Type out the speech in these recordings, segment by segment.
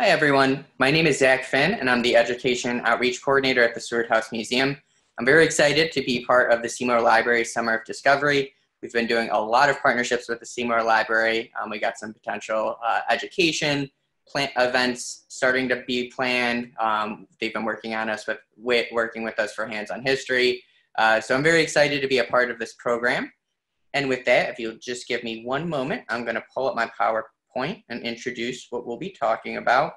Hi everyone, my name is Zach Finn and I'm the Education Outreach Coordinator at the Seward House Museum. I'm very excited to be part of the Seymour Library Summer of Discovery. We've been doing a lot of partnerships with the Seymour Library. We got some potential education events starting to be planned. They've been working with us for hands-on history. So I'm very excited to be a part of this program. And with that, if you'll just give me one moment, I'm going to pull up my PowerPoint and introduce what we'll be talking about.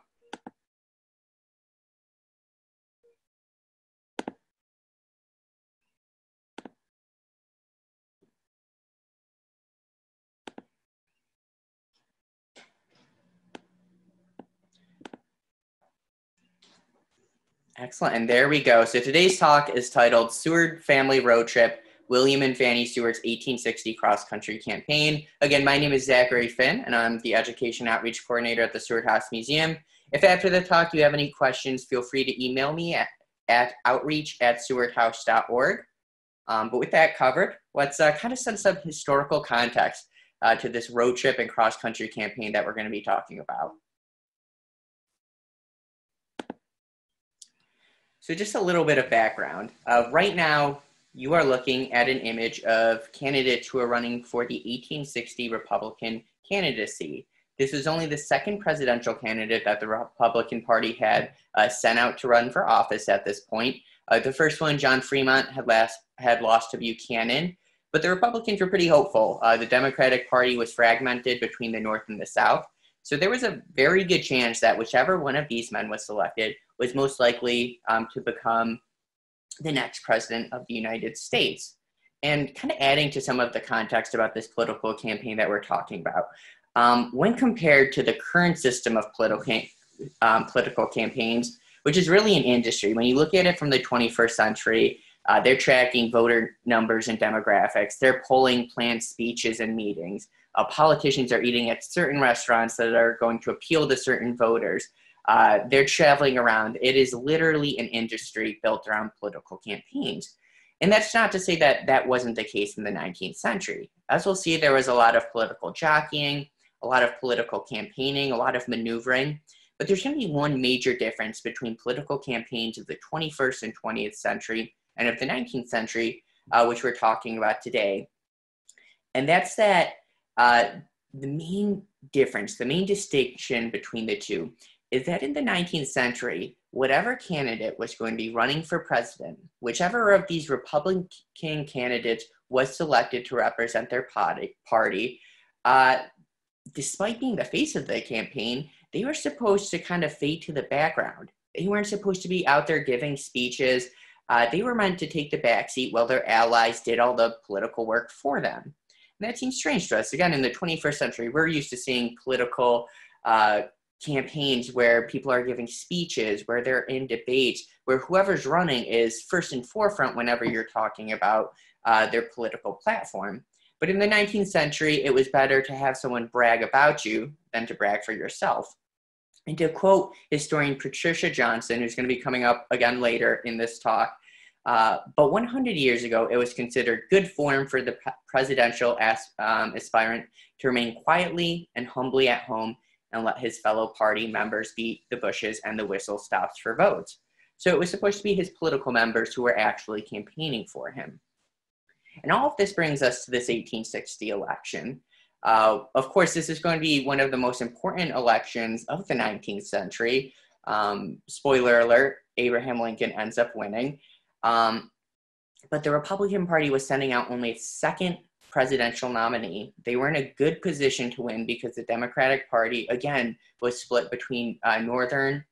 Excellent, and there we go. So today's talk is titled Seward Family Road Trip, William and Fanny Stewart's 1860 Cross-Country Campaign. Again, my name is Zachary Finn, and I'm the Education Outreach Coordinator at the Seward House Museum. If after the talk you have any questions, feel free to email me at outreach@sewardhouse.org. But with that covered, let's kind of set some historical context to this road trip and cross-country campaign that we're going to be talking about. So just a little bit of background. Right now, you are looking at an image of candidates who are running for the 1860 Republican candidacy. This was only the second presidential candidate that the Republican Party had sent out to run for office at this point. The first one, John Fremont, had lost to Buchanan, but the Republicans were pretty hopeful. The Democratic Party was fragmented between the North and the South, so there was a very good chance that whichever one of these men was selected was most likely to become the next president of the United States. And kind of adding to some of the context about this political campaign that we're talking about, when compared to the current system of political campaigns, which is really an industry, when you look at it from the 21st century, they're tracking voter numbers and demographics, they're polling planned speeches and meetings, politicians are eating at certain restaurants that are going to appeal to certain voters. They're traveling around. It is literally an industry built around political campaigns. And that's not to say that that wasn't the case in the 19th century. As we'll see, there was a lot of political jockeying, a lot of political campaigning, a lot of maneuvering. But there's going to be one major difference between political campaigns of the 21st and 20th century and of the 19th century, which we're talking about today. And that's that the main difference, the main distinction between the two is that in the 19th century, whatever candidate was going to be running for president, whichever of these Republican candidates was selected to represent their party, despite being the face of the campaign, they were supposed to kind of fade to the background. They weren't supposed to be out there giving speeches. They were meant to take the backseat while their allies did all the political work for them. And that seems strange to us. Again, in the 21st century, we're used to seeing political campaigns where people are giving speeches, where they're in debates, where whoever's running is first and forefront whenever you're talking about their political platform. But in the 19th century, it was better to have someone brag about you than to brag for yourself. And to quote historian Patricia Johnson, who's going to be coming up again later in this talk, but 100 years ago, it was considered good form for the presidential aspirant to remain quietly and humbly at home and let his fellow party members beat the bushes and the whistle stops for votes. So it was supposed to be his political members who were actually campaigning for him. And all of this brings us to this 1860 election. Of course, this is going to be one of the most important elections of the 19th century. Spoiler alert, Abraham Lincoln ends up winning. But the Republican Party was sending out only its second presidential nominee. They were in a good position to win because the Democratic Party, again, was split between northern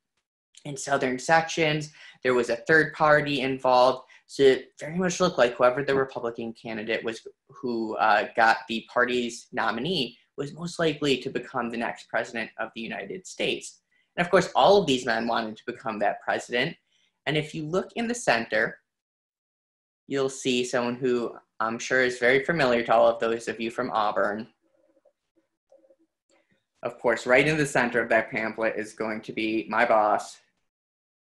and southern sections. There was a third party involved. So it very much looked like whoever the Republican candidate was who got the party's nominee was most likely to become the next president of the United States. And of course, all of these men wanted to become that president. And if you look in the center, you'll see someone who I'm sure is very familiar to all of those of you from Auburn. Of course, right in the center of that pamphlet is going to be my boss,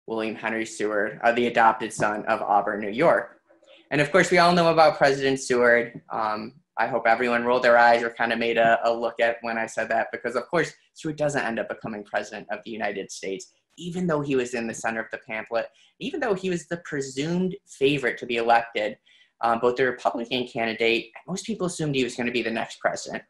William Henry Seward, the adopted son of Auburn, New York. And of course, we all know about President Seward. I hope everyone rolled their eyes or kind of made a look at when I said that, because of course, Seward doesn't end up becoming president of the United States, even though he was in the center of the pamphlet, even though he was the presumed favorite to be elected, both the Republican candidate, most people assumed he was going to be the next president.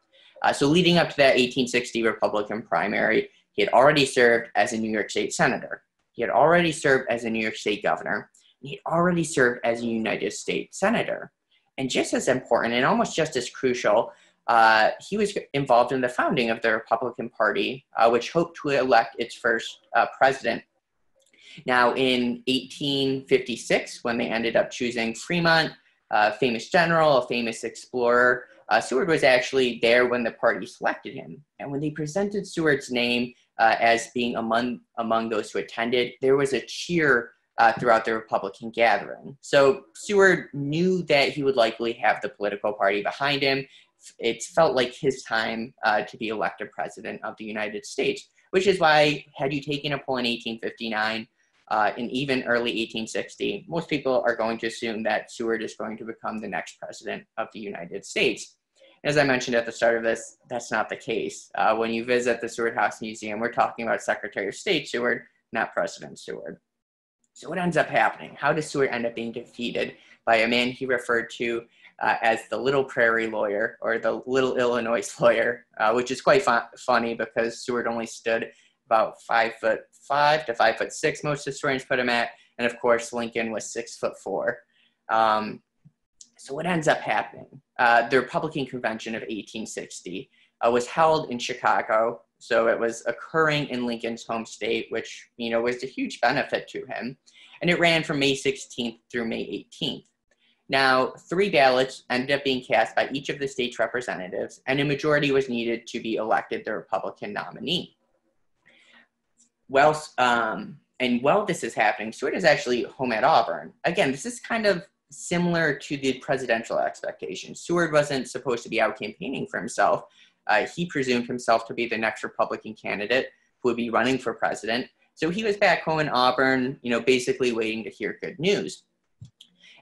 So leading up to that 1860 Republican primary, he had already served as a New York State senator. He had already served as a New York State governor. And he had already served as a United States senator. And just as important and almost just as crucial, he was involved in the founding of the Republican Party, which hoped to elect its first president. Now, in 1856, when they ended up choosing Fremont, a famous general, a famous explorer, Seward was actually there when the party selected him. And when they presented Seward's name as being among those who attended, there was a cheer throughout the Republican gathering. So Seward knew that he would likely have the political party behind him. It felt like his time to be elected president of the United States, which is why, had you taken a poll in 1859 and even early 1860, most people are going to assume that Seward is going to become the next president of the United States. As I mentioned at the start of this, that's not the case. When you visit the Seward House Museum, we're talking about Secretary of State Seward, not President Seward. So what ends up happening? How does Seward end up being defeated by a man he referred to as the Little Prairie Lawyer, or the Little Illinois Lawyer, which is quite funny because Seward only stood about 5'5" to 5'6", most historians put him at, and of course Lincoln was 6'4". So what ends up happening? The Republican Convention of 1860 was held in Chicago, so it was occurring in Lincoln's home state, which was a huge benefit to him, and it ran from May 16th through May 18th. Now, 3 ballots ended up being cast by each of the state's representatives, and a majority was needed to be elected the Republican nominee. While this is happening, Seward is actually home at Auburn. Again, this is kind of similar to the presidential expectations. Seward wasn't supposed to be out campaigning for himself. He presumed himself to be the next Republican candidate who would be running for president. So he was back home in Auburn, basically waiting to hear good news.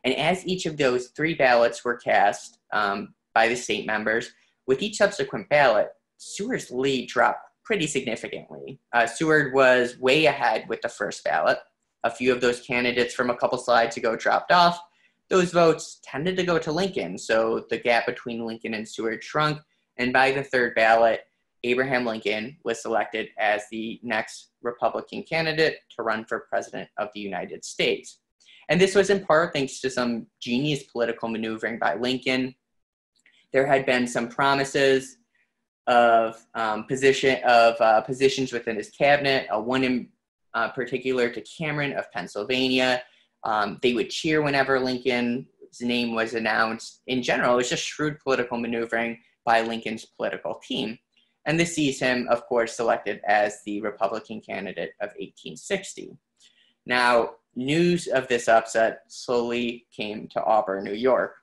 And as each of those 3 ballots were cast by the state members, with each subsequent ballot, Seward's lead dropped pretty significantly. Seward was way ahead with the first ballot. A few of those candidates from a couple slides ago dropped off. Those votes tended to go to Lincoln, so the gap between Lincoln and Seward shrunk, and by the 3rd ballot, Abraham Lincoln was selected as the next Republican candidate to run for president of the United States. And this was in part thanks to some genius political maneuvering by Lincoln. There had been some promises of positions within his cabinet, one in particular to Cameron of Pennsylvania. They would cheer whenever Lincoln's name was announced. In general, it was just shrewd political maneuvering by Lincoln's political team. And this sees him, of course, selected as the Republican candidate of 1860. Now, news of this upset slowly came to Auburn, New York.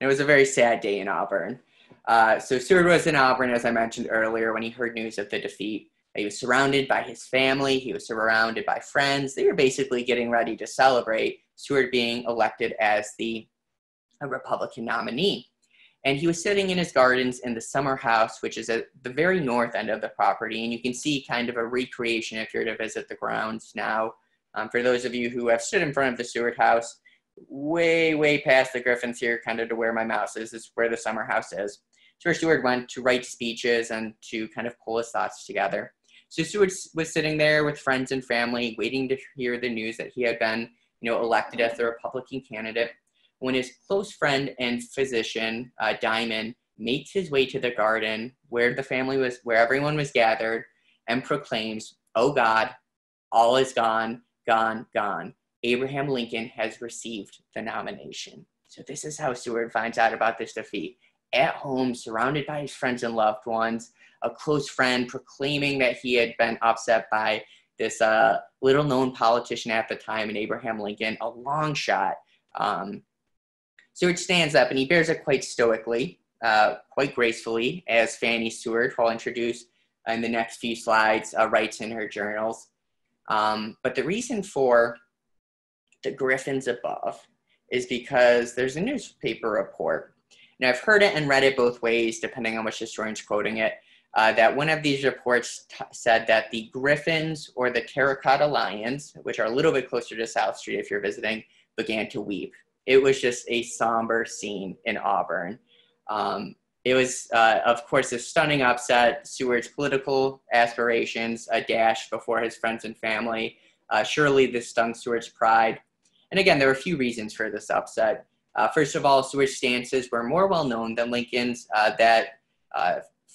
And it was a very sad day in Auburn. So Seward was in Auburn, as I mentioned earlier, when he heard news of the defeat. He was surrounded by his family. He was surrounded by friends. They were basically getting ready to celebrate Seward being elected as the Republican nominee. And he was sitting in his gardens in the summer house, which is at the very north end of the property. And you can see kind of a recreation if you're to visit the grounds now. For those of you who have stood in front of the Seward house, way past the Griffins here, kind of to where my mouse is where the summer house is. So where Seward went to write speeches and to kind of pull his thoughts together. So Seward was sitting there with friends and family, waiting to hear the news that he had been, elected as the Republican candidate, when his close friend and physician, Diamond, makes his way to the garden where where everyone was gathered, and proclaims, "Oh God, all is gone, gone, gone. Abraham Lincoln has received the nomination." So this is how Seward finds out about this defeat. At home, surrounded by his friends and loved ones, a close friend proclaiming that he had been upset by this little-known politician at the time, in Abraham Lincoln, a long shot. Seward stands up, and he bears it quite stoically, quite gracefully, as Fanny Stewart, who I'll introduce in the next few slides, writes in her journals. But the reason for the Griffins above is because there's a newspaper report. Now, I've heard it and read it both ways, depending on which historian's quoting it, that one of these reports said that the Griffins or the Terracotta Lions, which are a little bit closer to South Street if you're visiting, began to weep. It was just a somber scene in Auburn. It was, of course, a stunning upset. Seward's political aspirations dashed before his friends and family. Surely this stung Seward's pride. And again, there were a few reasons for this upset. First of all, Seward's stances were more well-known than Lincoln's. That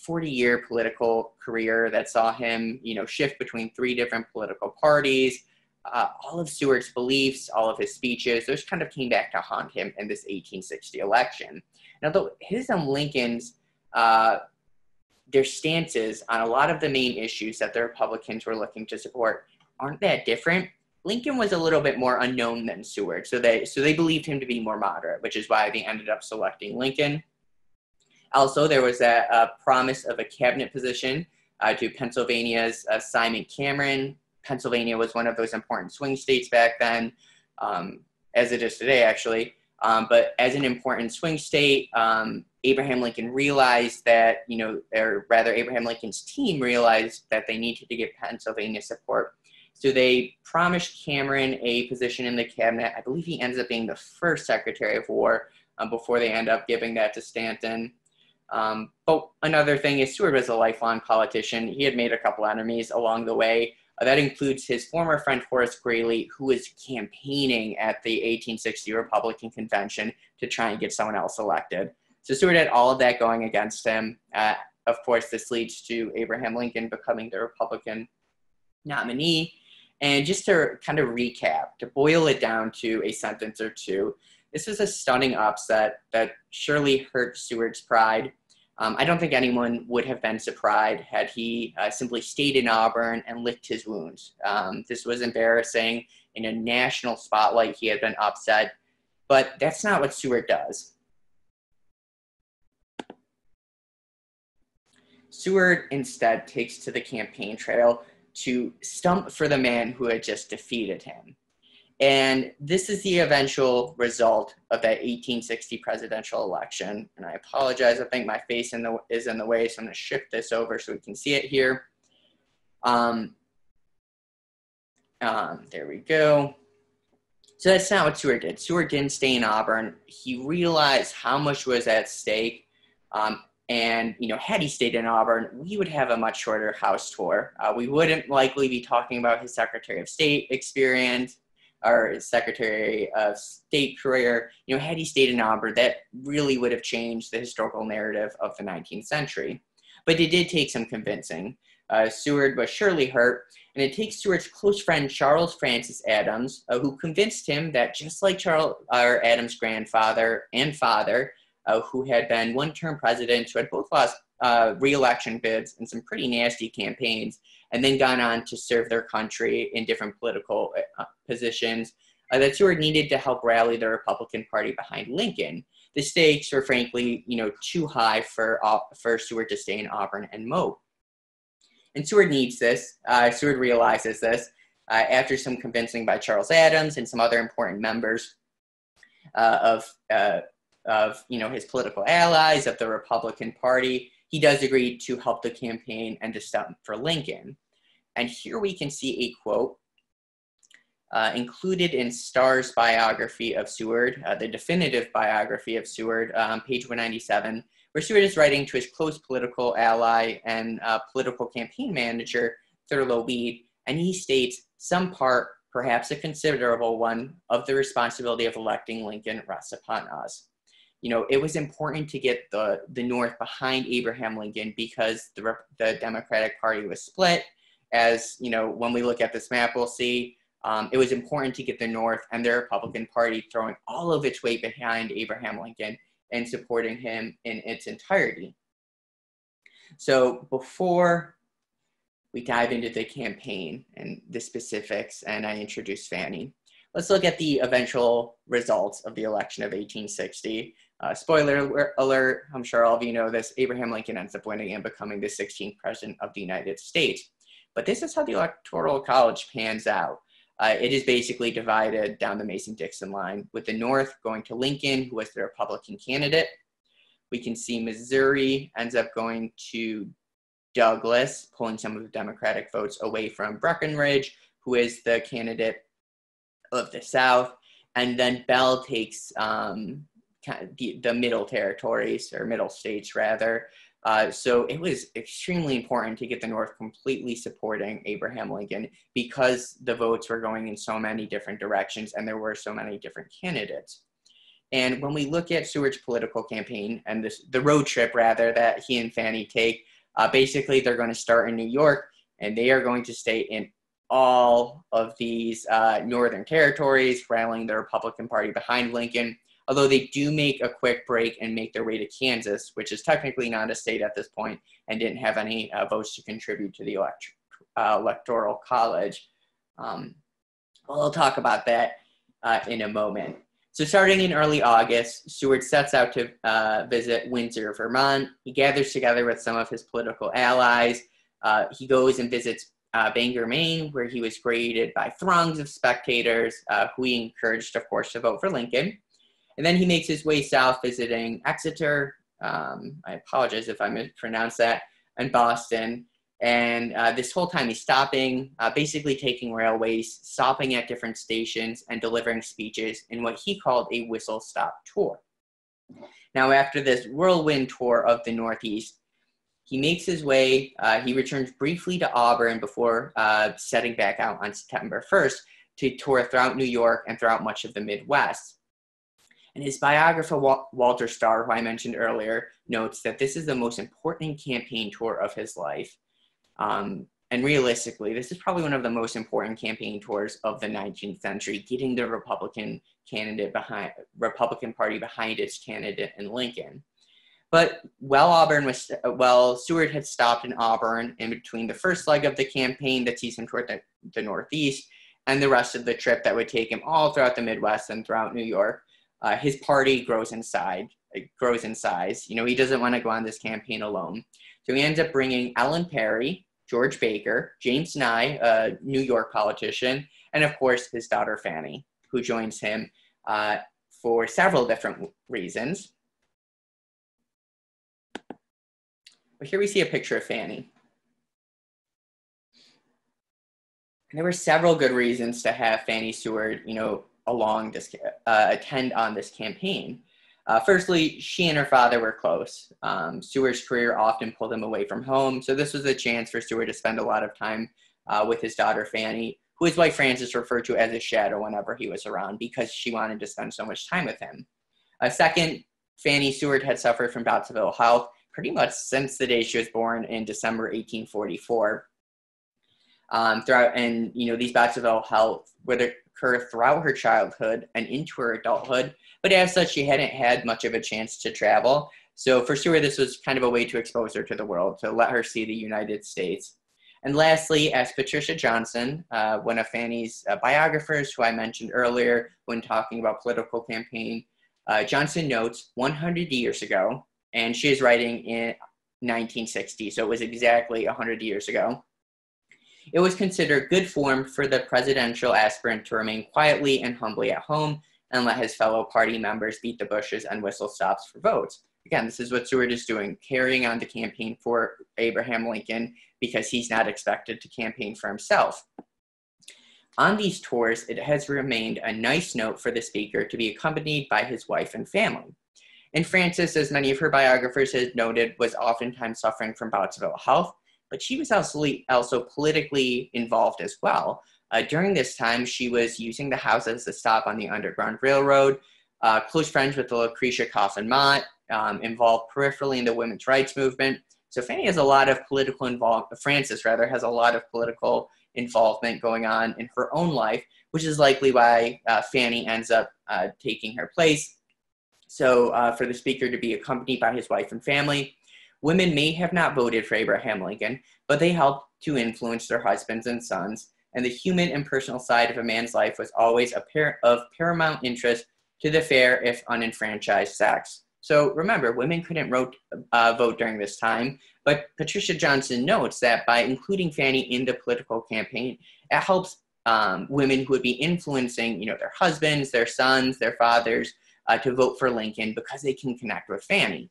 40-year political career that saw him, shift between 3 different political parties. All of Seward's beliefs, all of his speeches, those kind of came back to haunt him in this 1860 election. Now, though his and Lincoln's, their stances on a lot of the main issues that the Republicans were looking to support aren't that different. Lincoln was a little bit more unknown than Seward, so they believed him to be more moderate, which is why they ended up selecting Lincoln. Also, there was a promise of a cabinet position to Pennsylvania's Simon Cameron. Pennsylvania was one of those important swing states back then, as it is today, actually. But as an important swing state, Abraham Lincoln realized that, or rather Abraham Lincoln's team realized that they needed to get Pennsylvania support. So they promised Cameron a position in the cabinet. I believe he ends up being the first Secretary of War before they end up giving that to Stanton. But another thing is Seward was a lifelong politician. He had made a couple enemies along the way. That includes his former friend Horace Greeley, who was campaigning at the 1860 Republican Convention to try and get someone else elected. So Seward had all of that going against him. Of course, this leads to Abraham Lincoln becoming the Republican nominee. And just to kind of recap, to boil it down to a sentence or two, this was a stunning upset that surely hurt Seward's pride. I don't think anyone would have been surprised had he simply stayed in Auburn and licked his wounds. This was embarrassing. In a national spotlight, he had been upset, but that's not what Seward does. Seward instead takes to the campaign trail to stump for the man who had just defeated him. And this is the eventual result of that 1860 presidential election. And I apologize, I think my face is in the way, so I'm going to shift this over so we can see it here. There we go. So that's not what Seward did. Seward didn't stay in Auburn. He realized how much was at stake. And, had he stayed in Auburn, we would have a much shorter House tour. We wouldn't likely be talking about his Secretary of State experience or his Secretary of State career. Had he stayed in Auburn, that really would have changed the historical narrative of the 19th century. But it did take some convincing. Seward was surely hurt, and it takes Seward's close friend Charles Francis Adams, who convinced him that just like Adams' grandfather and father, who had been one-term presidents, who had both lost re-election bids and some pretty nasty campaigns, and then gone on to serve their country in different political positions, that Seward needed to help rally the Republican Party behind Lincoln. The stakes were frankly, too high for Seward to stay in Auburn and moat. And Seward needs this. Seward realizes this after some convincing by Charles Adams and some other important members of his political allies of the Republican Party. He does agree to help the campaign and to stump for Lincoln. And here we can see a quote included in Starr's biography of Seward, the definitive biography of Seward, page 197, where Seward is writing to his close political ally and political campaign manager, Thurlow Weed, and he states, "Some part, perhaps a considerable one, of the responsibility of electing Lincoln rests upon us." It was important to get the North behind Abraham Lincoln because the Democratic Party was split. As, when we look at this map, we'll see it was important to get the North and the Republican Party throwing all of its weight behind Abraham Lincoln and supporting him in its entirety. So before we dive into the campaign and the specifics, and I introduce Fanny, let's look at the eventual results of the election of 1860. Spoiler alert, I'm sure all of you know this, Abraham Lincoln ends up winning and becoming the 16th president of the United States. But this is how the Electoral College pans out. it is basically divided down the Mason-Dixon line, with the North going to Lincoln, who was the Republican candidate. We can see Missouri ends up going to Douglas, pulling some of the Democratic votes away from Breckinridge, who is the candidate of the South. And then Bell takes the middle territories, or middle states rather. So it was extremely important to get the North completely supporting Abraham Lincoln, because the votes were going in so many different directions and there were so many different candidates. And when we look at Seward's political campaign and the road trip rather that he and Fanny take, basically they're going to start in New York and they are going to stay in all of these northern territories, rallying the Republican Party behind Lincoln. Although they do make a quick break and make their way to Kansas, which is technically not a state at this point and didn't have any votes to contribute to the electoral college. We'll talk about that in a moment. So starting in early August, Seward sets out to visit Windsor, Vermont. He gathers together with some of his political allies. He goes and visits Bangor, Maine, where he was greeted by throngs of spectators who he encouraged, of course, to vote for Lincoln. And then he makes his way south, visiting Exeter, I apologize if I mispronounced that, and Boston. And this whole time he's stopping, basically taking railways, stopping at different stations, and delivering speeches in what he called a whistle-stop tour. Now, after this whirlwind tour of the Northeast, he makes his way, he returns briefly to Auburn before setting back out on September 1st to tour throughout New York and throughout much of the Midwest. And his biographer, Walter Starr, who I mentioned earlier, notes that this is the most important campaign tour of his life. And realistically, this is probably one of the most important campaign tours of the 19th century, getting the Republican Party behind its candidate in Lincoln. But while Seward had stopped in Auburn in between the first leg of the campaign that sees him toward the Northeast and the rest of the trip that would take him all throughout the Midwest and throughout New York, his party grows in size. You know, he doesn't want to go on this campaign alone. So he ends up bringing Ellen Perry, George Baker, James Nye, a New York politician, and of course his daughter Fanny, who joins him for several different reasons. But here we see a picture of Fanny. And there were several good reasons to have Fanny Seward, attend on this campaign. Firstly, she and her father were close. Seward's career often pulled him away from home, so this was a chance for Seward to spend a lot of time with his daughter Fanny, who his wife Frances referred to as a shadow whenever he was around because she wanted to spend so much time with him. Second, Fanny Seward had suffered from bouts of ill health pretty much since the day she was born in December 1844. These bouts of ill health would occur throughout her childhood and into her adulthood, but as such, she hadn't had much of a chance to travel. So for Seward, this was kind of a way to expose her to the world, to let her see the United States. And lastly, as Patricia Johnson, one of Fanny's biographers, who I mentioned earlier when talking about political campaign, Johnson notes 100 years ago, and she is writing in 1960, so it was exactly 100 years ago. It was considered good form for the presidential aspirant to remain quietly and humbly at home and let his fellow party members beat the bushes and whistle stops for votes. Again, this is what Seward is doing, carrying on the campaign for Abraham Lincoln because he's not expected to campaign for himself. On these tours, it has remained a nice note for the speaker to be accompanied by his wife and family. And Frances, as many of her biographers had noted, was oftentimes suffering from bouts of ill health, but she was also politically involved as well. During this time, she was using the house as a stop on the Underground Railroad, close friends with the Lucretia Coffin Mott, involved peripherally in the women's rights movement. So Fanny has a lot of political involvement, Frances rather, has a lot of political involvement going on in her own life, which is likely why Fanny ends up taking her place. So for the speaker to be accompanied by his wife and family, women may have not voted for Abraham Lincoln, but they helped to influence their husbands and sons, and the human and personal side of a man's life was always of paramount interest to the fair, if unenfranchised sex. So remember, women couldn't vote during this time, but Patricia Johnson notes that by including Fanny in the political campaign, it helps women who would be influencing, their husbands, their sons, their fathers to vote for Lincoln because they can connect with Fanny.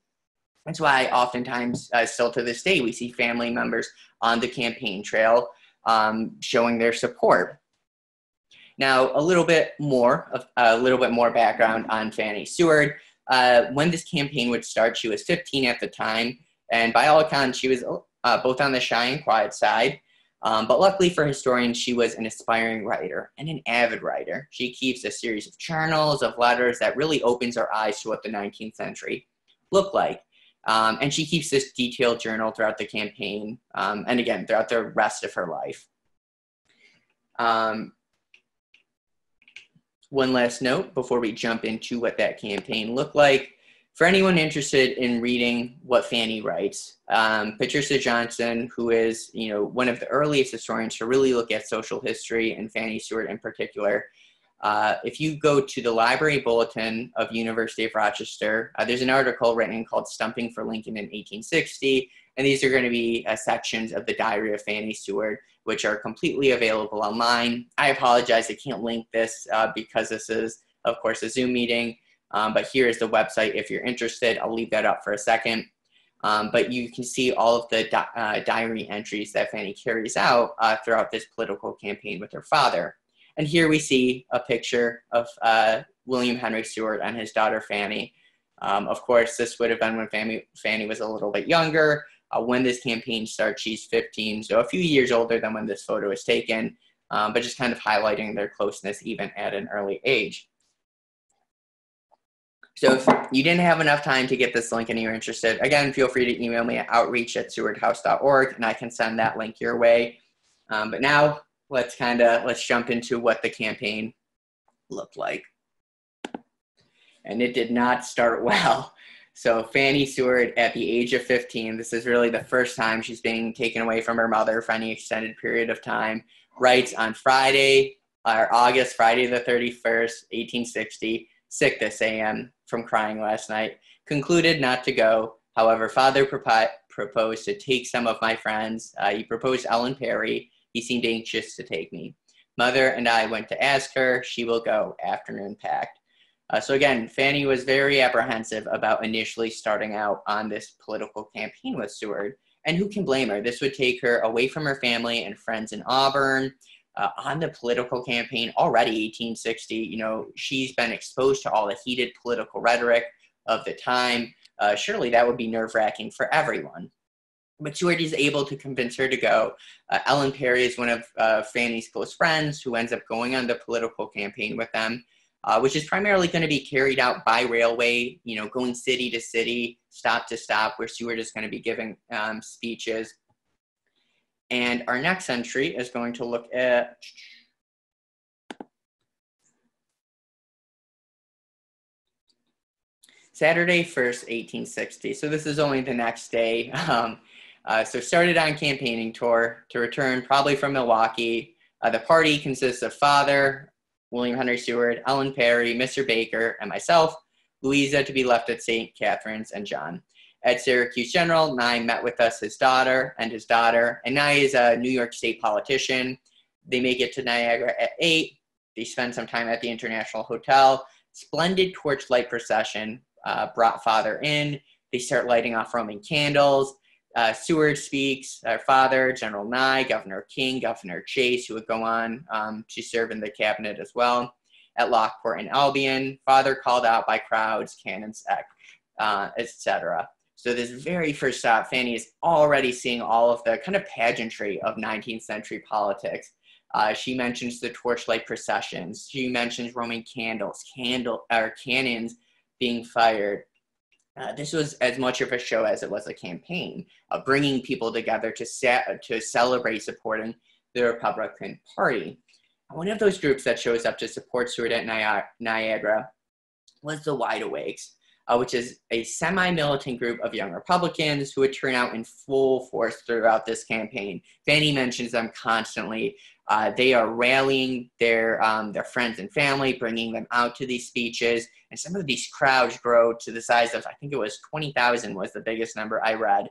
That's why oftentimes, still to this day, we see family members on the campaign trail showing their support. Now, a little bit more background on Fanny Seward. When this campaign would start, she was 15 at the time, and by all accounts, she was both on the shy and quiet side. But luckily for historians, she was an aspiring writer and an avid writer. She keeps a series of journals, of letters that really opens our eyes to what the 19th century looked like. And she keeps this detailed journal throughout the campaign, and again, throughout the rest of her life. One last note before we jump into what that campaign looked like. For anyone interested in reading what Fanny writes, Patricia Johnson, who is one of the earliest historians to really look at social history, and Fanny Stewart in particular, if you go to the Library Bulletin of University of Rochester, there's an article written called Stumping for Lincoln in 1860, and these are going to be sections of the Diary of Fanny Seward, which are completely available online. I apologize, I can't link this because this is, of course, a Zoom meeting, but here is the website if you're interested. I'll leave that up for a second. But you can see all of the diary entries that Fanny carries out throughout this political campaign with her father. And here we see a picture of William Henry Seward and his daughter Fanny. Of course, this would have been when Fanny was a little bit younger. When this campaign starts, she's 15, so a few years older than when this photo was taken, but just kind of highlighting their closeness even at an early age. So if you didn't have enough time to get this link and you're interested, again, feel free to email me at outreach@sewardhouse.org, and I can send that link your way. But now let's jump into what the campaign looked like. And it did not start well. So Fanny Seward, at the age of 15, this is really the first time she's being taken away from her mother for any extended period of time, writes on Friday the 31st, 1860, sick this AM from crying last night, concluded not to go. However, father proposed to take some of my friends. He proposed Ellen Perry. He seemed anxious to take me. Mother and I went to ask her. She will go. Afternoon packed. So again, Fanny was very apprehensive about initially starting out on this political campaign with Seward. And who can blame her? This would take her away from her family and friends in Auburn. On the political campaign, already 1860, she's been exposed to all the heated political rhetoric of the time. Surely that would be nerve-wracking for everyone. But Seward is able to convince her to go. Ellen Perry is one of Fanny's close friends who ends up going on the political campaign with them, which is primarily going to be carried out by railway, going city to city, stop to stop, where Seward is going to be giving speeches. And our next entry is going to look at Saturday 1st, 1860. So this is only the next day. So started on campaigning tour to return probably from Milwaukee. The party consists of father, William Henry Seward, Ellen Perry, Mr. Baker, and myself, Louisa to be left at St. Catherine's, and John. At Syracuse General, Nye met with us, his daughter, and Nye is a New York State politician. They make it to Niagara at 8. They spend some time at the International Hotel. Splendid torchlight procession brought father in. They start lighting off Roman candles. Seward speaks, our father, General Nye, Governor King, Governor Chase, who would go on to serve in the cabinet as well. At Lockport and Albion, father called out by crowds, cannons, etc. So this very first stop, Fanny is already seeing all of the kind of pageantry of 19th century politics. She mentions the torchlight processions. She mentions Roman candles, cannons being fired. This was as much of a show as it was a campaign, bringing people together to celebrate supporting the Republican Party. One of those groups that shows up to support Seward at Niagara was the Wide Awakes, which is a semi-militant group of young Republicans who would turn out in full force throughout this campaign. Fanny mentions them constantly. They are rallying their friends and family, bringing them out to these speeches, and some of these crowds grow to the size of, I think it was 20,000 was the biggest number I read.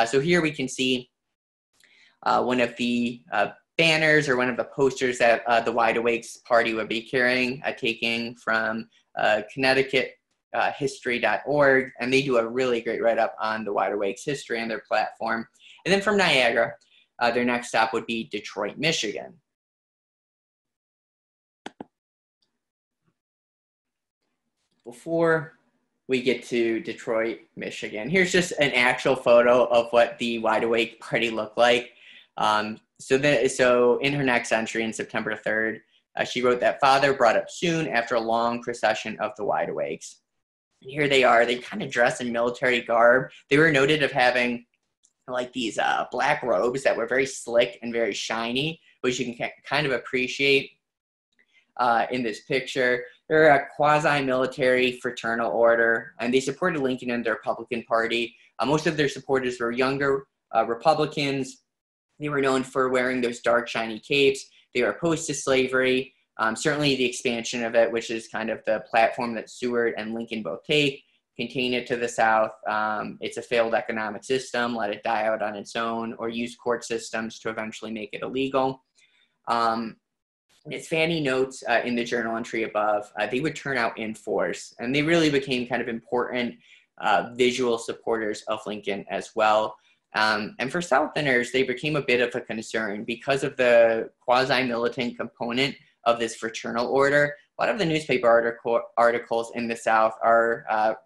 So here we can see one of the banners or one of the posters that the Wide Awakes party would be carrying, taking from Connecticut history.org, and they do a really great write-up on the Wide Awakes history and their platform. And then from Niagara, their next stop would be Detroit, Michigan. Before we get to Detroit, Michigan, here's just an actual photo of what the Wide Awake party looked like. So in her next entry in September 3rd, she wrote that father brought up soon after a long procession of the Wide Awakes. And here they are. They kind of dress in military garb. They were noted of having like these black robes that were very slick and very shiny, which you can kind of appreciate in this picture. They're a quasi-military fraternal order, and they supported Lincoln and the Republican Party. Most of their supporters were younger Republicans. They were known for wearing those dark, shiny capes. They were opposed to slavery. Certainly the expansion of it, which is kind of the platform that Seward and Lincoln both take, contain it to the South. It's a failed economic system, let it die out on its own, or use court systems to eventually make it illegal. As Fanny notes in the journal entry above, they would turn out in force, and they really became kind of important visual supporters of Lincoln as well. And for Southerners, they became a bit of a concern because of the quasi-militant component of this fraternal order. A lot of the newspaper articles in the South are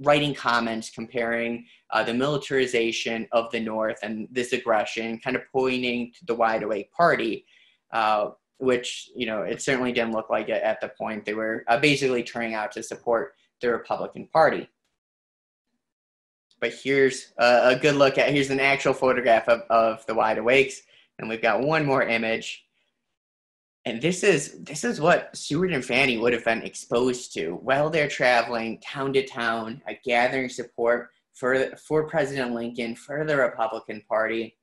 writing comments comparing the militarization of the North and this aggression, kind of pointing to the Wide Awake Party, which, you know, it certainly didn't look like it at the point. They were basically turning out to support the Republican Party. But here's a good look at, here's an actual photograph of the Wide Awakes, and we've got one more image. And this is what Seward and Fanny would have been exposed to while they're traveling town to town, gathering support for President Lincoln, for the Republican Party.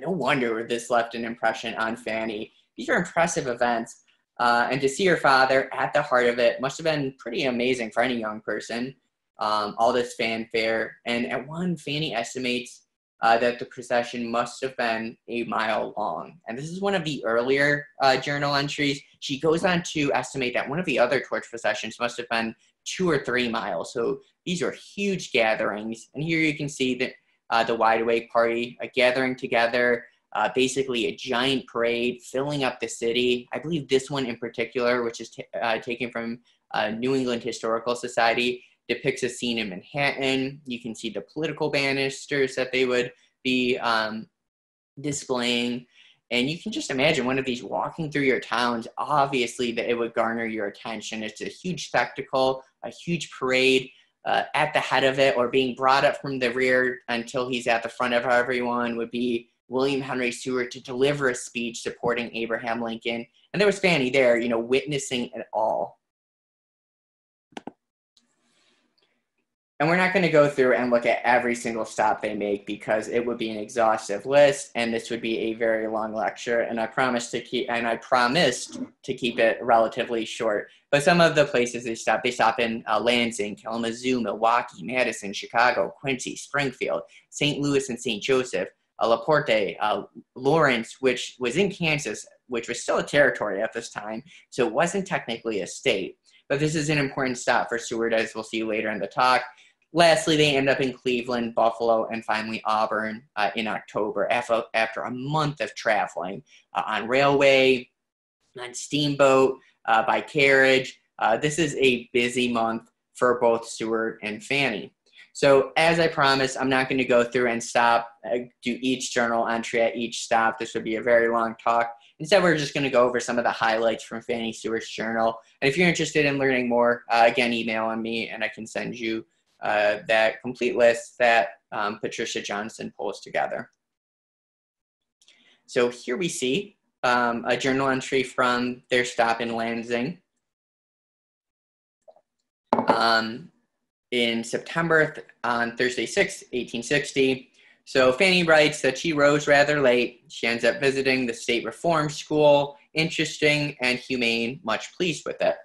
No wonder this left an impression on Fanny. These are impressive events, and to see her father at the heart of it must have been pretty amazing for any young person. All this fanfare, and at one, Fanny estimates that the procession must have been a mile long. And this is one of the earlier journal entries. She goes on to estimate that one of the other torch processions must have been 2 or 3 miles. So these are huge gatherings. And here you can see that the Wide Awake Party gathering together, basically a giant parade filling up the city. I believe this one in particular, which is taken from New England Historical Society, depicts a scene in Manhattan. You can see the political banisters that they would be displaying. And you can just imagine one of these walking through your towns. Obviously, that it would garner your attention. It's a huge spectacle, a huge parade. At the head of it, or being brought up from the rear until he's at the front of everyone, would be William Henry Seward to deliver a speech supporting Abraham Lincoln. And there was Fanny there, you know, witnessing it all. And we're not going to go through and look at every single stop they make because it would be an exhaustive list, and this would be a very long lecture. And I promised to keep it relatively short. But some of the places they stop in Lansing, Kalamazoo, Milwaukee, Madison, Chicago, Quincy, Springfield, St. Louis, and St. Joseph, LaPorte, Lawrence, which was in Kansas, which was still a territory at this time, so it wasn't technically a state. But this is an important stop for Seward, as we'll see later in the talk. Lastly, they end up in Cleveland, Buffalo, and finally Auburn in October after a month of traveling on railway, on steamboat, by carriage. This is a busy month for both Seward and Fanny. So as I promised, I'm not going to go through and do each journal entry at each stop. This would be a very long talk. Instead, we're just going to go over some of the highlights from Fanny Seward's journal. And if you're interested in learning more, again, email on me and I can send you that complete list that Patricia Johnson pulls together. So here we see a journal entry from their stop in Lansing in September on Thursday 6, 1860. So Fanny writes that she rose rather late. She ends up visiting the state reform school. Interesting and humane, much pleased with it.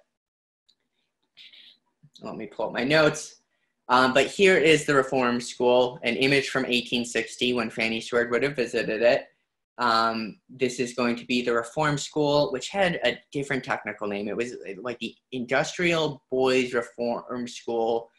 Let me pull up my notes. But here is the reform school, an image from 1860 when Fanny Stewart would have visited it. This is going to be the Reform School, which had a different technical name. It was like the Industrial Boys Reform School.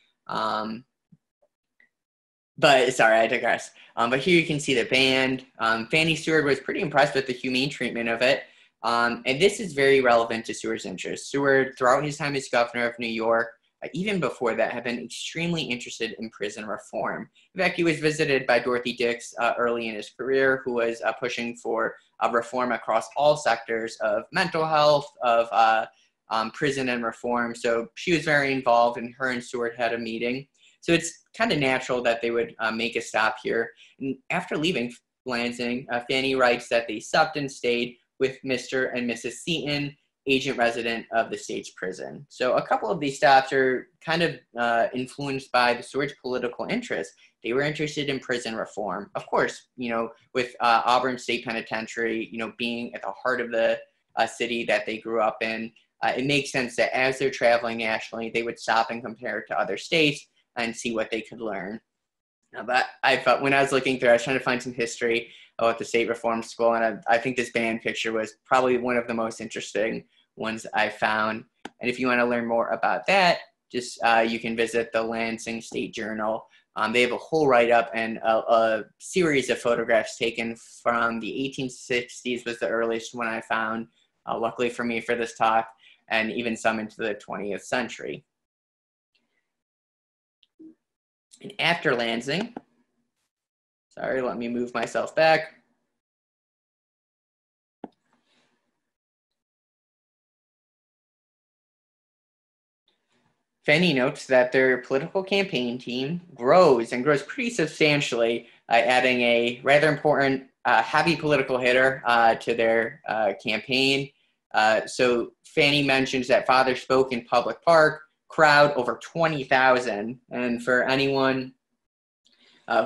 But sorry, I digress. But here you can see the band. Fanny Seward was pretty impressed with the humane treatment of it. And this is very relevant to Seward's interests. Seward, throughout his time as governor of New York, even before that, had been extremely interested in prison reform. In fact, he was visited by Dorothy Dix early in his career, who was pushing for reform across all sectors of mental health, of prison and reform. So she was very involved, and her and Seward had a meeting. So it's kind of natural that they would make a stop here. And after leaving Lansing, Fanny writes that they supped and stayed with Mr. and Mrs. Seton, agent resident of the state's prison. So a couple of these stops are kind of influenced by the Seward's political interests. They were interested in prison reform. Of course, with Auburn State Penitentiary, being at the heart of the city that they grew up in, it makes sense that as they're traveling nationally, they would stop and compare to other states and see what they could learn. But I thought when I was looking through, I was trying to find some history about the State Reform School, and I think this band picture was probably one of the most interesting ones I found. And if you want to learn more about that, just you can visit the Lansing State Journal. They have a whole write-up and a series of photographs taken from the 1860s was the earliest one I found, luckily for me for this talk, and even some into the 20th century. And after Lansing, sorry, let me move myself back. Fanny notes that their political campaign team grows pretty substantially, adding a rather important heavy political hitter to their campaign. So Fanny mentions that father spoke in public park, crowd over 20,000. And for anyone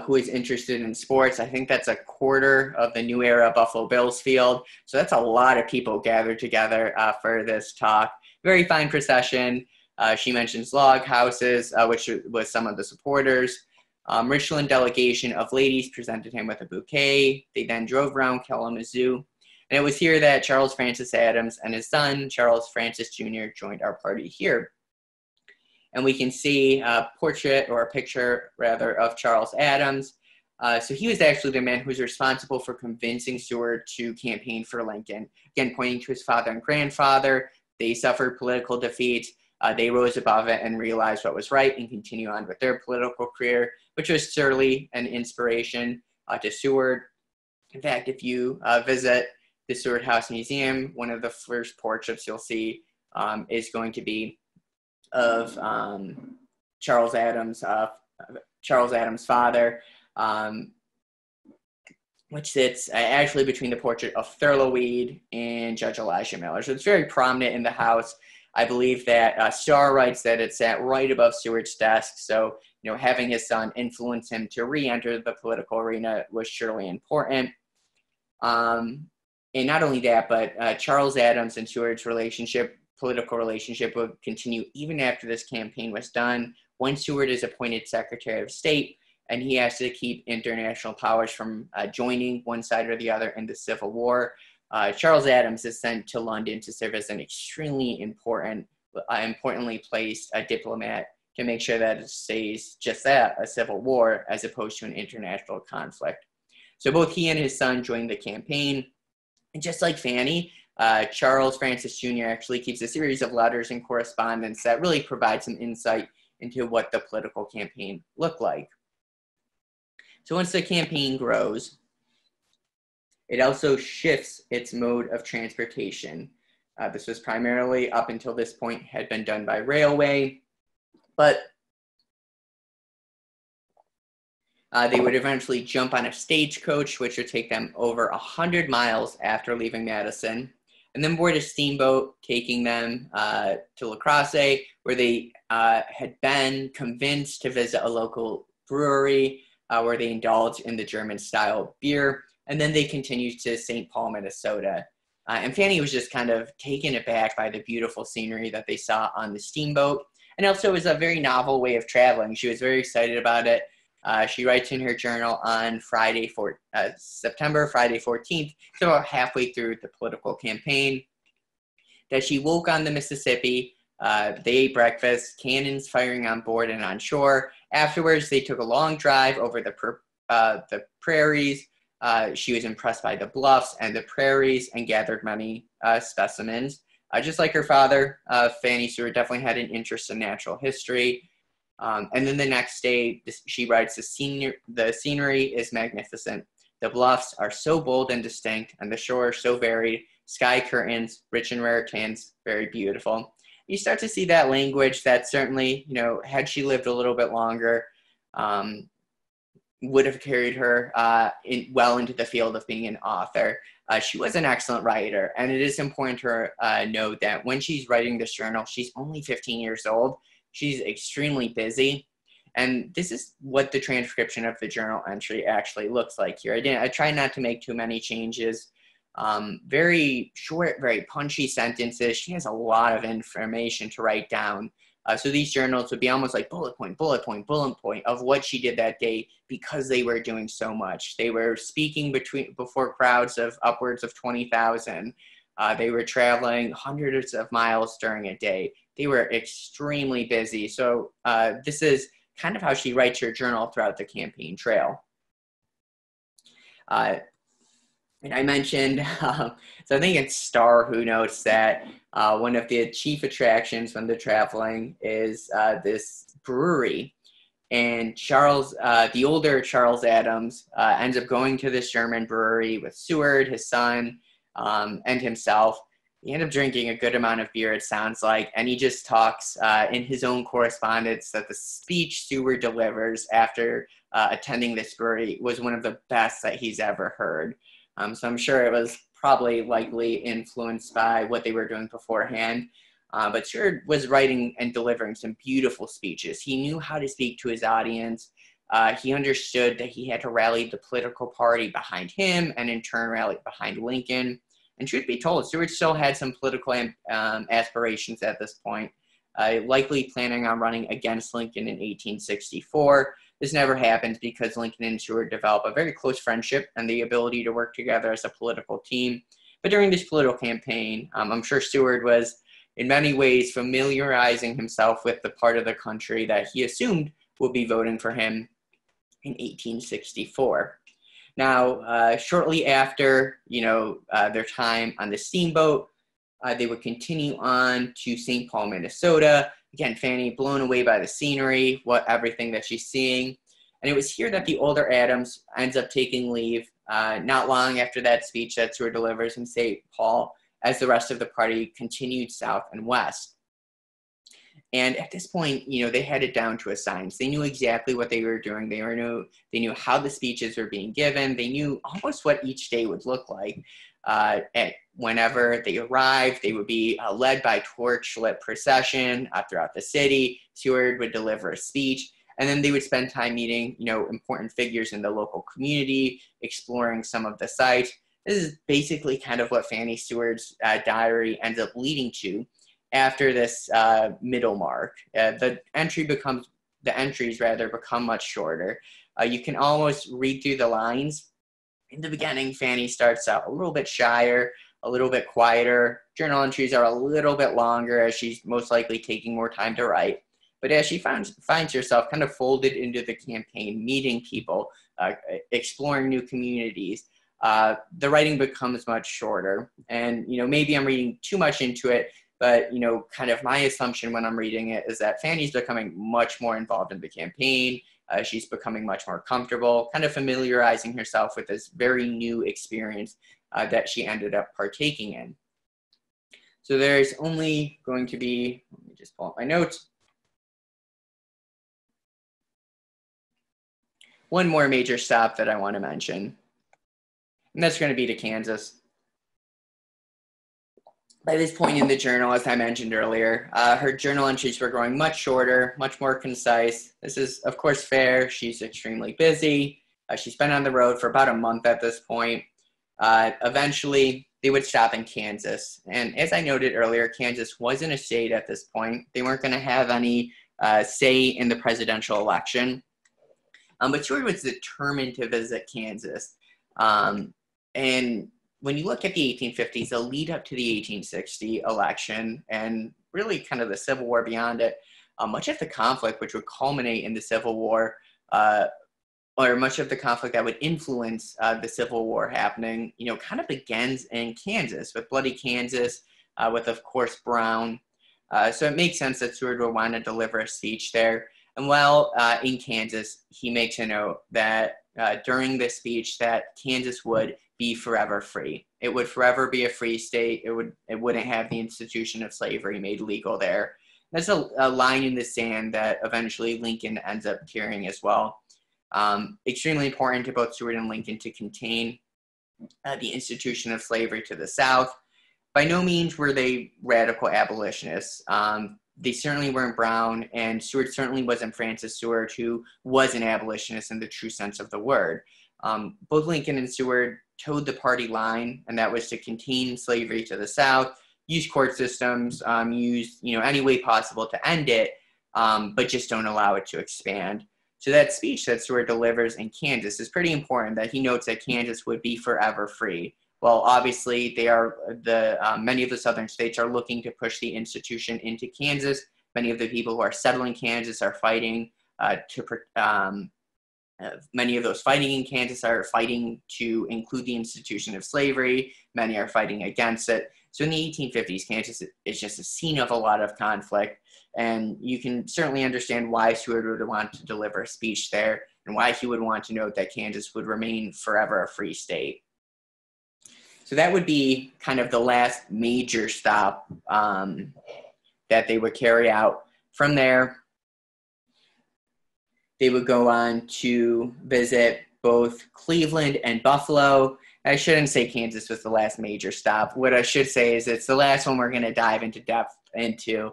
who is interested in sports, I think that's a quarter of the New Era Buffalo Bills field. So that's a lot of people gathered together for this talk. Very fine procession. She mentions log houses, which was some of the supporters. Richland delegation of ladies presented him with a bouquet. They then drove around Kalamazoo. And it was here that Charles Francis Adams and his son, Charles Francis Jr., joined our party here. And we can see a portrait, or a picture rather, of Charles Adams. So he was actually the man who was responsible for convincing Seward to campaign for Lincoln. Again, pointing to his father and grandfather, they suffered political defeat. They rose above it and realized what was right and continue on with their political career, which was certainly an inspiration to Seward. In fact, if you visit the Seward House Museum, one of the first portraits you'll see is going to be of Charles Adams' father, which sits actually between the portrait of Thurlow Weed and Judge Elijah Miller. So it's very prominent in the house. I believe that Starr writes that it sat right above Seward's desk. So, having his son influence him to re-enter the political arena was surely important. And not only that, but Charles Adams and Seward's political relationship would continue even after this campaign was done. When Seward is appointed Secretary of State, and he has to keep international powers from joining one side or the other in the Civil War, Charles Adams is sent to London to serve as an extremely importantly placed diplomat to make sure that it stays just that, a civil war, as opposed to an international conflict. So both he and his son joined the campaign. And just like Fanny, Charles Francis Jr. actually keeps a series of letters and correspondence that really provide some insight into what the political campaign looked like. So once the campaign grows, it also shifts its mode of transportation. This was primarily, up until this point, had been done by railway, but they would eventually jump on a stagecoach, which would take them over 100 miles after leaving Madison, and then board a steamboat taking them to La Crosse, where they had been convinced to visit a local brewery where they indulged in the German-style beer. And then they continued to St. Paul, Minnesota. And Fanny was just kind of taken aback by the beautiful scenery that they saw on the steamboat. And also it was a very novel way of traveling. She was very excited about it. She writes in her journal on September 14th, so about halfway through the political campaign, that she woke on the Mississippi. They ate breakfast, cannons firing on board and on shore. Afterwards, they took a long drive over the prairies. She was impressed by the bluffs and the prairies and gathered many specimens. Just like her father, Fanny Stewart definitely had an interest in natural history. And then the next day, she writes, the scenery is magnificent. The bluffs are so bold and distinct, and the shore so varied. Sky curtains, rich in rare tints, very beautiful. You start to see that language that certainly, had she lived a little bit longer, would have carried her well into the field of being an author. She was an excellent writer, and it is important to note that when she's writing this journal, she's only 15 years old. She's extremely busy, and this is what the transcription of the journal entry actually looks like here. I try not to make too many changes. Very short, very punchy sentences. She has a lot of information to write down. So these journals would be almost like bullet point, bullet point, bullet point of what she did that day, because they were doing so much. They were speaking before crowds of upwards of 20,000. They were traveling hundreds of miles during a day. They were extremely busy. So this is kind of how she writes her journal throughout the campaign trail. And I mentioned, so I think it's Starr who notes that one of the chief attractions when they're traveling is this brewery. And the older Charles Adams ends up going to this German brewery with Seward, his son, and himself. He ended up drinking a good amount of beer, it sounds like, and he just talks in his own correspondence that the speech Seward delivers after attending this brewery was one of the best that he's ever heard. So I'm sure it was probably likely influenced by what they were doing beforehand. But Seward was writing and delivering some beautiful speeches. He knew how to speak to his audience. He understood that he had to rally the political party behind him and in turn rally behind Lincoln. And truth be told, Seward still had some political aspirations at this point, likely planning on running against Lincoln in 1864. This never happened because Lincoln and Seward developed a very close friendship and the ability to work together as a political team. But during this political campaign, I'm sure Seward was in many ways familiarizing himself with the part of the country that he assumed would be voting for him in 1864. Now, shortly after, their time on the steamboat, they would continue on to St. Paul, Minnesota. Again, Fanny blown away by the scenery, everything that she's seeing. And it was here that the older Adams ends up taking leave, not long after that speech that Seward delivers in St. Paul, as the rest of the party continued south and west. And at this point, they had it down to a science. They knew exactly what they were doing. They knew how the speeches were being given. They knew almost what each day would look like. Whenever they arrived, they would be led by torch-lit procession throughout the city. Seward would deliver a speech, and then they would spend time meeting, important figures in the local community, exploring some of the sites. This is basically kind of what Fanny Seward's diary ends up leading to. After this middle mark, the entries become much shorter. You can almost read through the lines. In the beginning, Fanny starts out a little bit shyer, a little bit quieter. Journal entries are a little bit longer as she's most likely taking more time to write. But as she finds herself kind of folded into the campaign, meeting people, exploring new communities, the writing becomes much shorter. And, maybe I'm reading too much into it, but, kind of my assumption when I'm reading it is that Fanny's becoming much more involved in the campaign. She's becoming much more comfortable, kind of familiarizing herself with this very new experience that she ended up partaking in. So there's only going to be, let me just pull up my notes. One more major stop that I want to mention, and that's going to be to Kansas. By this point in the journal, as I mentioned earlier, her journal entries were growing much shorter, much more concise. This is, of course, fair. She's extremely busy. She's been on the road for about a month at this point. Eventually, they would stop in Kansas. And as I noted earlier, Kansas wasn't a state at this point. They weren't going to have any say in the presidential election. But Seward was determined to visit Kansas. And when you look at the 1850s, the lead up to the 1860 election, and really kind of the Civil War beyond it, much of the conflict, which would culminate in the Civil War, or much of the conflict that would influence the Civil War happening, kind of begins in Kansas, with bloody Kansas, with, of course, Brown. So it makes sense that Seward would want to deliver a speech there. And while in Kansas, he makes a note that during this speech that Kansas would be forever free. It would forever be a free state. It wouldn't have the institution of slavery made legal there. That's a line in the sand that eventually Lincoln ends up carrying as well. Extremely important to both Seward and Lincoln to contain the institution of slavery to the South. By no means were they radical abolitionists. They certainly weren't Brown, and Seward certainly wasn't Francis Seward, who was an abolitionist in the true sense of the word. Both Lincoln and Seward towed the party line, and that was to contain slavery to the South, use court systems, use any way possible to end it, but just don't allow it to expand. So that speech that Seward delivers in Kansas is pretty important, that he notes that Kansas would be forever free. Well, obviously, many of the southern states are looking to push the institution into Kansas. Many of the people who are settling Kansas are fighting many of those fighting in Kansas are fighting to include the institution of slavery. Many are fighting against it. So in the 1850s, Kansas is just a scene of a lot of conflict. And you can certainly understand why Seward would want to deliver a speech there and why he would want to note that Kansas would remain forever a free state. So that would be kind of the last major stop that they would carry out. From there, they would go on to visit both Cleveland and Buffalo. I shouldn't say Kansas was the last major stop. What I should say is it's the last one we're going to dive into depth into.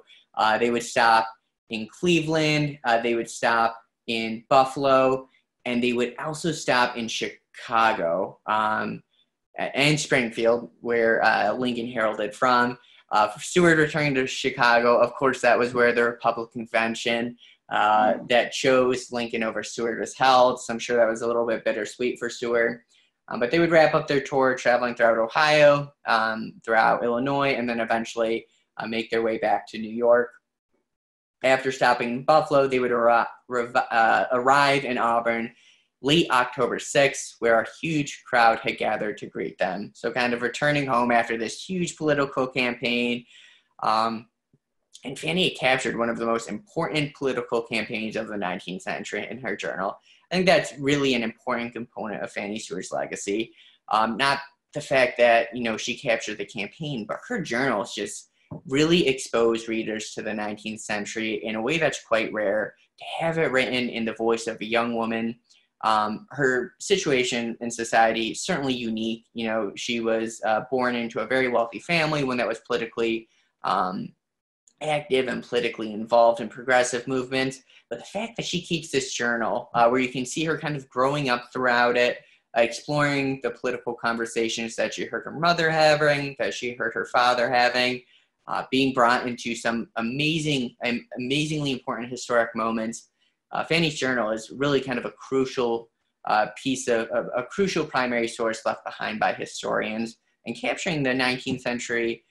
They would stop in Cleveland, they would stop in Buffalo, and they would also stop in Chicago and Springfield, where Lincoln heralded from. Seward returning to Chicago, of course, that was where the Republican Convention that chose Lincoln over Seward was held. So I'm sure that was a little bit bittersweet for Seward. But they would wrap up their tour traveling throughout Ohio, throughout Illinois, and then eventually make their way back to New York. After stopping in Buffalo, they would arrive in Auburn late October 6th, where a huge crowd had gathered to greet them. So kind of returning home after this huge political campaign. And Fanny had captured one of the most important political campaigns of the 19th century in her journal. I think that's really an important component of Fanny Seward's legacy. Not the fact that, she captured the campaign, but her journals just really exposed readers to the 19th century in a way that's quite rare. To have it written in the voice of a young woman, her situation in society is certainly unique. She was born into a very wealthy family, one that was politically active and politically involved in progressive movements. But the fact that she keeps this journal, where you can see her kind of growing up throughout it, exploring the political conversations that she heard her mother having, that she heard her father having, being brought into some amazingly important historic moments. Fanny's journal is really kind of a crucial piece of a crucial primary source left behind by historians, and capturing the 19th century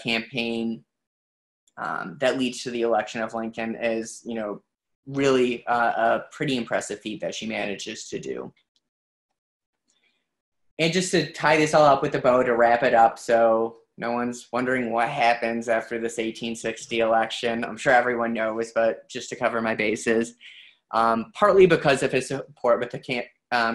campaign that leads to the election of Lincoln is, really a pretty impressive feat that she manages to do. And just to tie this all up with a bow to wrap it up, so no one's wondering what happens after this 1860 election. I'm sure everyone knows, but just to cover my bases, partly because of his support with the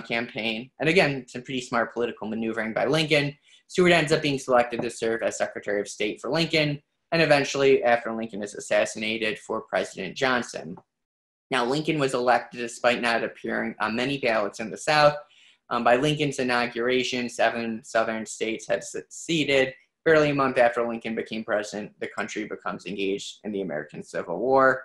campaign, and again, some pretty smart political maneuvering by Lincoln, Seward ends up being selected to serve as Secretary of State for Lincoln, and eventually, after Lincoln is assassinated, for President Johnson. Now, Lincoln was elected despite not appearing on many ballots in the South. By Lincoln's inauguration, 7 southern states had seceded. Barely a month after Lincoln became president, the country becomes engaged in the American Civil War.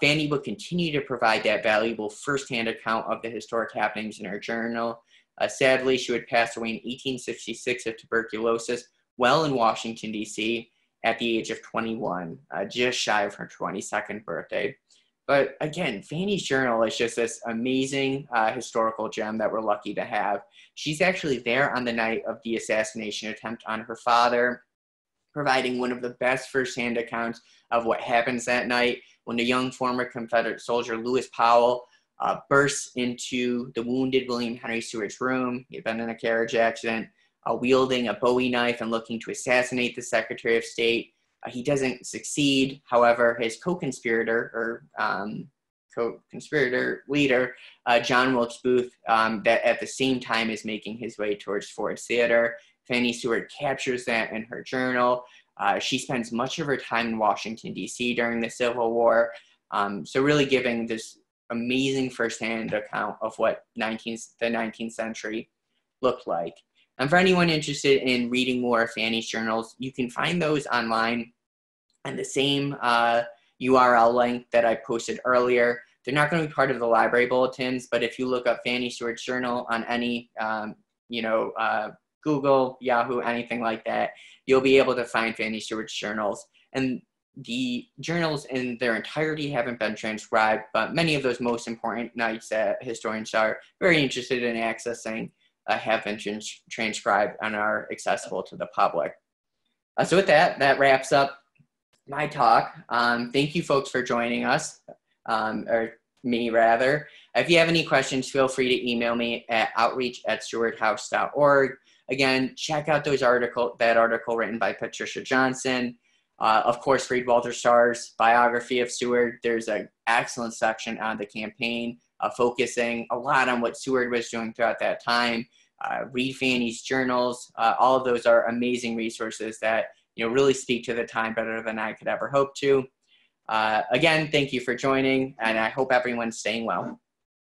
Fanny would continue to provide that valuable firsthand account of the historic happenings in her journal. Sadly, she would pass away in 1866 of tuberculosis while in Washington, D.C. at the age of 21, just shy of her 22nd birthday. But again, Fanny's journal is just this amazing historical gem that we're lucky to have. She's actually there on the night of the assassination attempt on her father, providing one of the best firsthand accounts of what happens that night when the young former Confederate soldier Lewis Powell bursts into the wounded William Henry Seward's room. He had been in a carriage accident, wielding a Bowie knife and looking to assassinate the Secretary of State. He doesn't succeed. However, his co-conspirator leader, John Wilkes Booth, that at the same time is making his way towards Ford's Theater. Fanny Stewart captures that in her journal. She spends much of her time in Washington, D.C. during the Civil War. So really giving this amazing firsthand account of what the 19th century looked like. And for anyone interested in reading more of Fanny's journals, you can find those online on the same URL link that I posted earlier. They're not going to be part of the library bulletins, but if you look up Fanny Stewart's journal on any, Google, Yahoo, anything like that, you'll be able to find Fanny Stewart's journals. And the journals in their entirety haven't been transcribed, but many of those most important nights that historians are very interested in accessing have been transcribed and are accessible to the public. So with that, that wraps up my talk. Thank you folks for joining us, or me rather. If you have any questions, feel free to email me at outreach@stewardhouse.org. Again, check out that article written by Patricia Johnson. Of course, read Walter Starr's biography of Seward. There's an excellent section on the campaign, focusing a lot on what Seward was doing throughout that time. Read Fanny's journals. All of those are amazing resources that really speak to the time better than I could ever hope to. Again, thank you for joining, and I hope everyone's staying well.